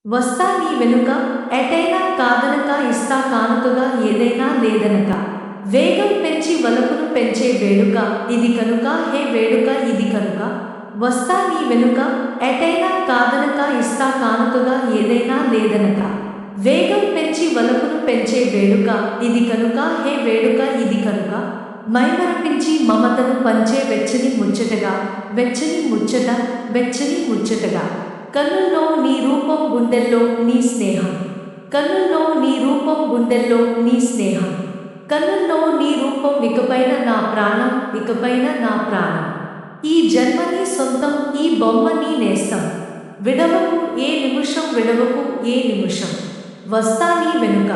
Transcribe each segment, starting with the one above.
వస్తా నీ వెనుక ఎటైనా కాదనక ఇస్తా కానుకగా ఏదైనా లేదనక వేగం పెంచి వలపును పెంచే వేడుక ఇది కనుక హే వేడుక ఇది కనుక వస్తా నీ వెనుక ఎటైనా కాదనక ఇస్తా కానుకగా ఏదైనా లేదనక వేగం పెంచి వలపును పెంచే వేడుక ఇది కనుక హే వేడుక ఇది కనుక మైమరపించి మమతను పంచే వెచ్చని ముచ్చటగా వెచ్చని ముచ్చట వెచ్చని ముచ్చటగా కన్నుల్లో నీ రూపం గుండెల్లో నీ స్నేహం కన్నుల్లో నీ రూపం గుండెల్లో నీ స్నేహం కన్నుల్లో నీ రూపం ఇకపైన నా ప్రాణం ఇకపైన నా ప్రాణం ఈ జన్మ నీ సొంతం ఈ బొమ్మ నీ నేస్తం విడవకు ఏ నిమిషం విడవకు ఏ నిమిషం వస్తా నీ వెనుక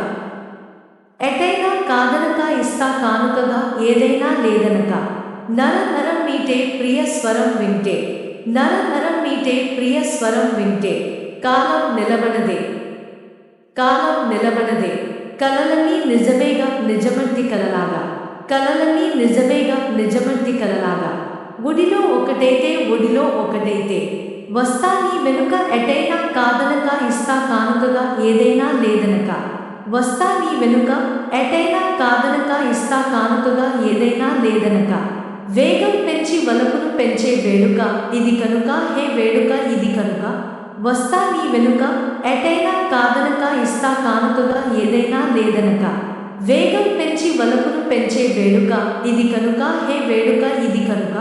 ఎటైనా కాదనక ఇస్తా కానుకగా ఏదైనా లేదనక నర నరం మీటే ప్రియ స్వరం వింటే నర నరం మీటే ప్రియ స్వరం వింటే కాలం నిలబడదే కాలం నిలబడదే కలలన్నీ నిజమేగా నిజమంటి కలలాగా కలలన్నీ నిజమేగా నిజమంటి కలలాగా ఒడిలో ఒకటైతే ఒడిలో ఒకటైతే వస్తా నీ వెనుక ఎటైనా కాదనక ఇస్తా కానుకగా ఏదైనా లేదనక వస్తా నీ వెనుక ఎటైనా కాదనక ఇస్తా కానుకగా ఏదైనా లేదనక వేగం పెంచి వలపును పెంచే వేడుక ఇది కనుక హే వేడుక ఇది కనుక వస్తా నీ వెనుక ఎటైనా కాదనక ఇస్తా కానుకగా ఏదైనా లేదనక వేగం పెంచి వలపును పెంచే వేడుక ఇది కనుక హే వేడుక ఇది కనుక